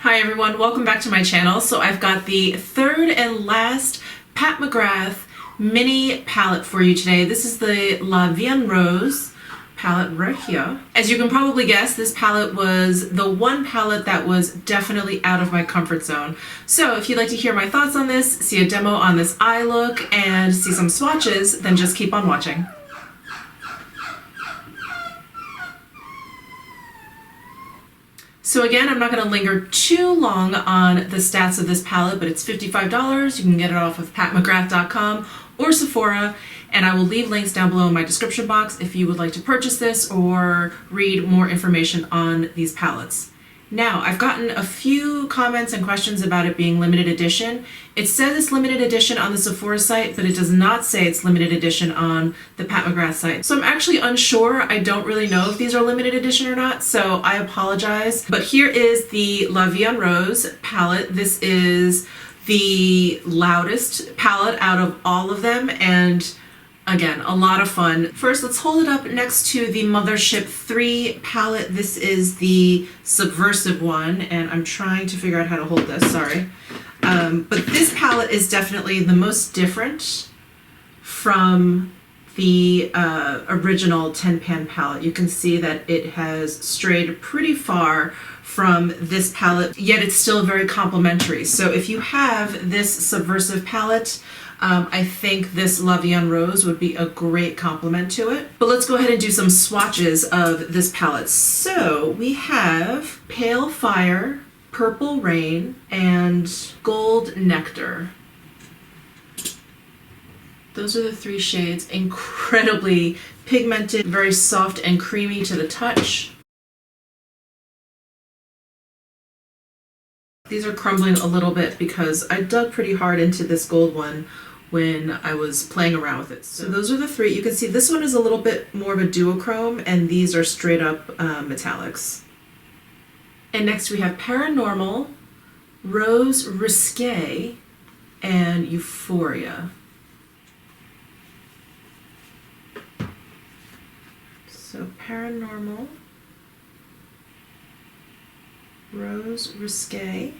Hi everyone, welcome back to my channel. So I've got the third and last Pat McGrath mini palette for you today. This is the Vie En Rose palette right here. As you can probably guess, this palette was the one palette that was definitely out of my comfort zone. So if you'd like to hear my thoughts on this, see a demo on this eye look, and see some swatches, then just keep on watching. So again, I'm not going to linger too long on the stats of this palette, but it's $55. You can get it off of patmcgrath.com or Sephora, and I will leave links down below in my description box if you would like to purchase this or read more information on these palettes. Now, I've gotten a few comments and questions about it being limited edition. It says it's limited edition on the Sephora site, but it does not say it's limited edition on the Pat McGrath site. So I'm actually unsure. I don't really know if these are limited edition or not, so I apologize. But here is the Vie En Rose palette. This is the loudest palette out of all of them, and again, a lot of fun. First, let's hold it up next to the Mothership 3 palette. This is the Subversive one, and I'm trying to figure out how to hold this, sorry. But this palette is definitely the most different from the original 10-pan palette. You can see that it has strayed pretty far from this palette, yet it's still very complementary. So if you have this Subversive palette, I think this Vie En Rose would be a great complement to it. But let's go ahead and do some swatches of this palette. So we have Pale Fire, Purple Rain, and Gold Nectar. Those are the three shades. Incredibly pigmented, very soft and creamy to the touch. These are crumbling a little bit because I dug pretty hard into this gold one when I was playing around with it. So those are the three. You can see this one is a little bit more of a duochrome, and these are straight up metallics. And next we have Paranormal, Rose Risque, and Euphoria. So Paranormal, Rose Risque,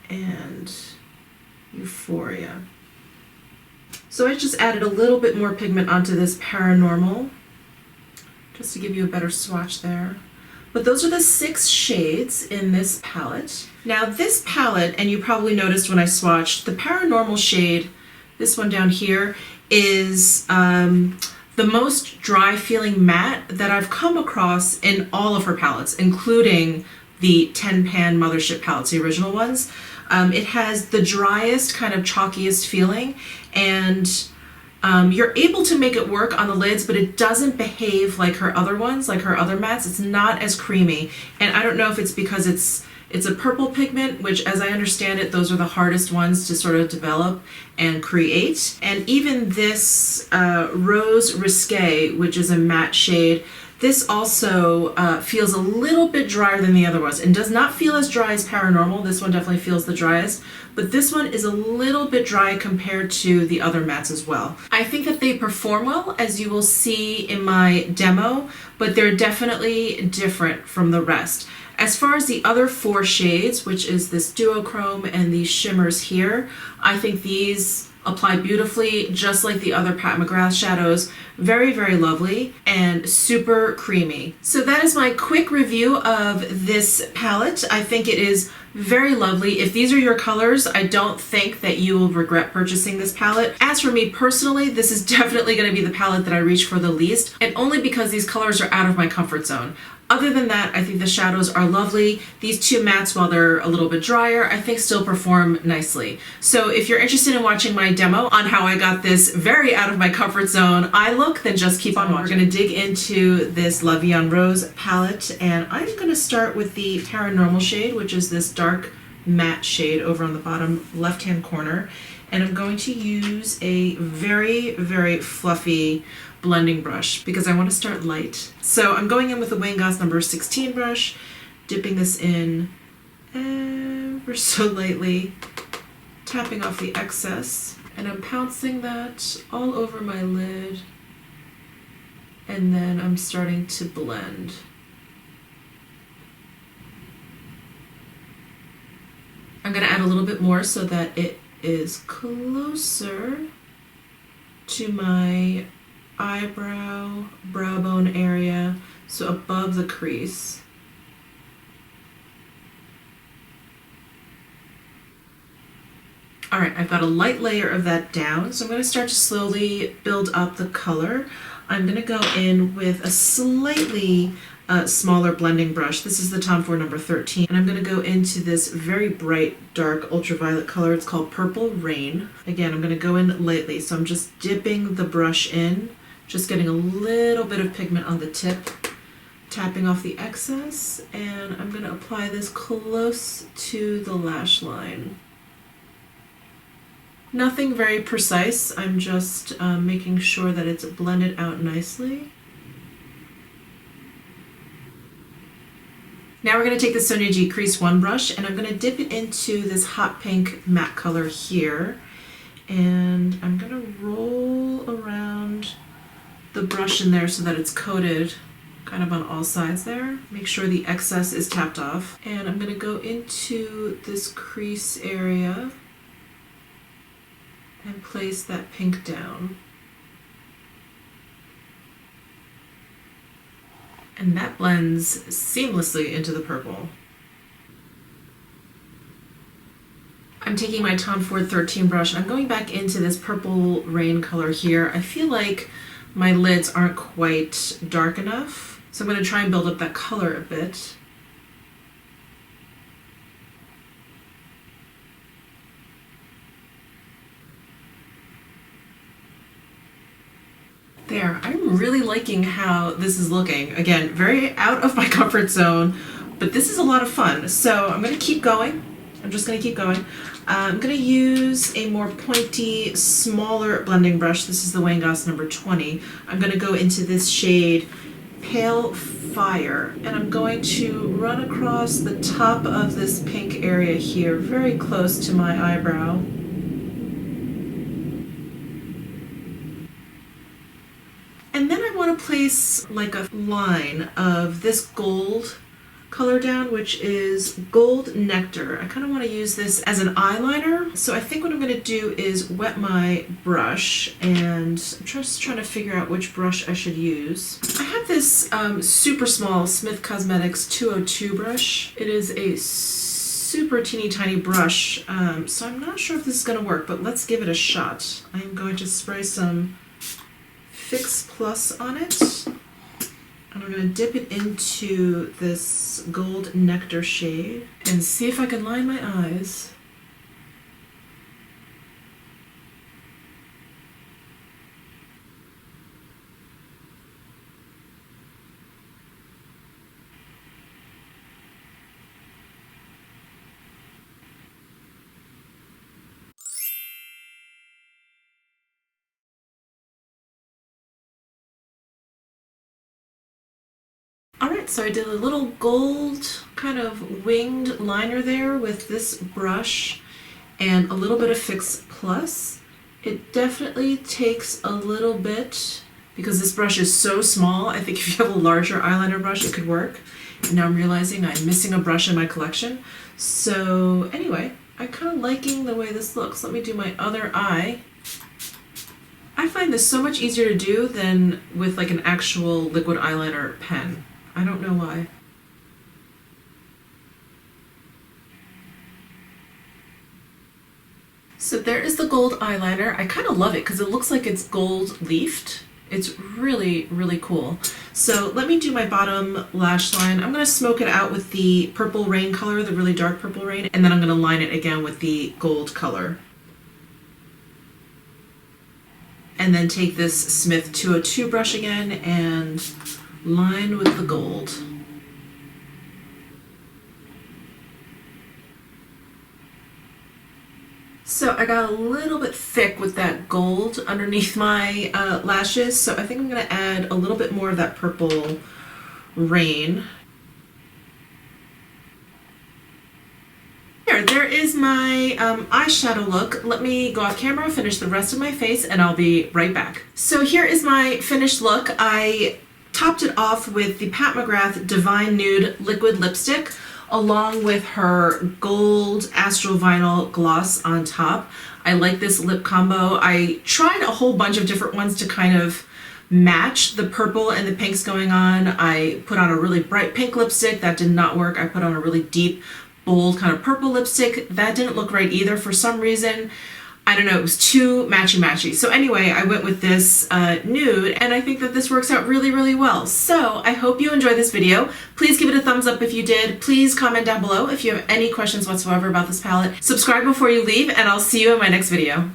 and Euphoria. So I just added a little bit more pigment onto this Paranormal, just to give you a better swatch there. But those are the 6 shades in this palette. Now this palette, and you probably noticed when I swatched, the Paranormal shade, this one down here, is the most dry feeling matte that I've come across in all of her palettes, including the 10-pan Mothership palettes, the original ones. It has the driest, kind of chalkiest feeling, and you're able to make it work on the lids, but it doesn't behave like her other ones, like her other mattes. It's not as creamy, and I don't know if it's because it's a purple pigment, which, as I understand it, those are the hardest ones to sort of develop and create. And even this Rose Risque, which is a matte shade, this also feels a little bit drier than the other ones, and does not feel as dry as Paranormal. This one definitely feels the driest, but this one is a little bit dry compared to the other mattes as well. I think that they perform well, as you will see in my demo, but they're definitely different from the rest. As far as the other 4 shades, which is this duochrome and these shimmers here, I think these apply beautifully, just like the other Pat McGrath shadows. Very, very lovely and super creamy. So that is my quick review of this palette. I think it is very lovely. If these are your colors, I don't think that you will regret purchasing this palette. As for me personally, this is definitely going to be the palette that I reach for the least, and only because these colors are out of my comfort zone. Other than that, I think the shadows are lovely. These 2 mattes, while they're a little bit drier, I think still perform nicely. So if you're interested in watching my demo on how I got this very out of my comfort zone eye look, then just keep on watching. We're going to dig into this Vie En Rose palette, and I'm going to start with the Paranormal shade, which is this dark matte shade over on the bottom left-hand corner. And I'm going to use a very, very fluffy blending brush because I want to start light. So I'm going in with the Wayne Goss number 16 brush, dipping this in ever so lightly, tapping off the excess, and I'm pouncing that all over my lid, and then I'm starting to blend. I'm going to add a little bit more so that it is closer to my eyebrow, brow bone area, so above the crease. All right, I've got a light layer of that down, so I'm going to start to slowly build up the color. I'm going to go in with a slightly smaller blending brush. This is the Tom Ford number 13, and I'm going to go into this very bright, dark, ultraviolet color. It's called Purple Rain. Again, I'm going to go in lightly, so I'm just dipping the brush in, just getting a little bit of pigment on the tip, tapping off the excess, and I'm going to apply this close to the lash line. Nothing very precise, I'm just making sure that it's blended out nicely. Now we're going to take the Sonia G Crease 1 brush and I'm going to dip it into this hot pink matte color here. And I'm going to roll around the brush in there so that it's coated kind of on all sides there. Make sure the excess is tapped off. And I'm going to go into this crease area and place that pink down. And that blends seamlessly into the purple. I'm taking my Tom Ford 13 brush. I'm going back into this Purple Rain color here. I feel like my lids aren't quite dark enough, so I'm going to try and build up that color a bit. There, I'm really liking how this is looking. Again, very out of my comfort zone, but this is a lot of fun. So I'm gonna keep going. I'm just gonna keep going. I'm gonna use a more pointy, smaller blending brush. This is the Wayne Goss number 20. I'm gonna go into this shade Pale Fire, and I'm going to run across the top of this pink area here, very close to my eyebrow. And then I want to place like a line of this gold color down, which is Gold Nectar. I kind of want to use this as an eyeliner. So I think what I'm going to do is wet my brush, and I'm just trying to figure out which brush I should use. I have this super small Smith Cosmetics 202 brush. It is a super teeny tiny brush, so I'm not sure if this is going to work, but let's give it a shot. I am going to spray some Fix Plus on it, and I'm going to dip it into this Gold Nectar shade and see if I can line my eyes. Alright, so I did a little gold kind of winged liner there with this brush and a little bit of Fix Plus. It definitely takes a little bit, because this brush is so small. I think if you have a larger eyeliner brush, it could work. And now I'm realizing I'm missing a brush in my collection. So anyway, I'm kind of liking the way this looks. Let me do my other eye. I find this so much easier to do than with like an actual liquid eyeliner pen. I don't know why. So there is the gold eyeliner. I kind of love it because it looks like it's gold leafed. It's really, really cool. So let me do my bottom lash line. I'm going to smoke it out with the Purple Rain color, the really dark Purple Rain, and then I'm going to line it again with the gold color. And then take this Smith 202 brush again and line with the gold. So I got a little bit thick with that gold underneath my lashes, so I think I'm going to add a little bit more of that Purple Rain. There is my eyeshadow look. Let me go off camera, finish the rest of my face, and I'll be right back. So here is my finished look. I topped it off with the Pat McGrath Divine Nude Liquid Lipstick. along with her gold Astral Vinyl gloss on top. I like this lip combo. I tried a whole bunch of different ones to kind of match the purple and the pinks going on. I put on a really bright pink lipstick. That did not work. I put on a really deep, bold kind of purple lipstick. That didn't look right either for some reason. I don't know, it was too matchy-matchy. So anyway, I went with this nude, and I think that this works out really, really well. So I hope you enjoyed this video. Please give it a thumbs up if you did. Please comment down below if you have any questions whatsoever about this palette. Subscribe before you leave, and I'll see you in my next video.